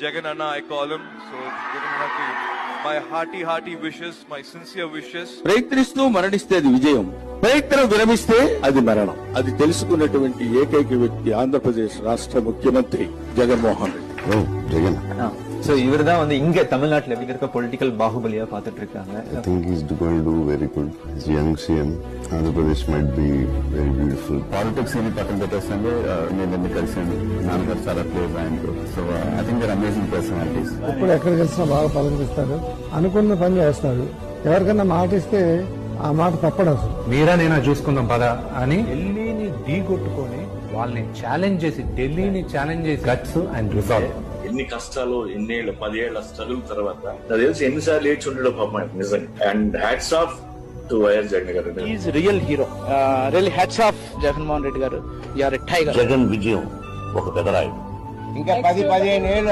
Jagan Anna, I call him. So Jagan Anna, my hearty wishes, my sincere wishes. ప్రయత్నిస్తూ మరణిస్తే అది విజయం, ప్రయత్నం విరమిస్తే అది మరణం. అది తెలుసుకున్నటువంటి ఏకైక వ్యక్తి ఆంధ్రప్రదేశ్ రాష్ట్ర ముఖ్యమంత్రి జగన్మోహన్ రెడ్డి. ஜெகன் சோ இவர் தான் வந்து இங்க தமிழ்நாட்டுல இருக்க பொலிட்டிக்கல் பாகுபலியா பாத்துட்டு இருக்காங்க. I think he's going to do very good. He's young CM. Andhra Pradesh might be very beautiful. Politics ని పక్కన పెట్టేస్తే నేను కలిసాను, నాన్నగారు చాలా క్లోజ్ ఆయనకు. So I think they're amazing personalities. ఇప్పుడు ఎక్కడికి వచ్చినా బాగా పలకరిస్తారు, అనుకున్న పని చేస్తారు. ఎవరికన్నా మాట ఇస్తే ఆ మాట తప్పడు అసలు. మీరా నేనా చూసుకుందాం పదా అని ఢిల్లీని ఢీ కొట్టుకొని వాళ్ళని ఛాలెంజ్ చేసి ఢిల్లీని ఛాలెంజ్ చేసి గట్స్ అండ్ రిజాల్వ్. ఎన్ని కష్టాలు, ఎన్నేళ్ళు 10 ఏళ్ల స్ట్రగుల్ తర్వాత నాకు తెలిసి ఎన్నిసార్లు ఏడ్చి ఉండడో పాపం ఆయన నిజంగా. And hats off to YS Jagan garu. Is real hero. Real hats off Jaganmohan Reddy garu. You are a tiger. Jagan విజయం ఒక పెదరాయుడు. ఇంకా 10-15 ఏళ్ళు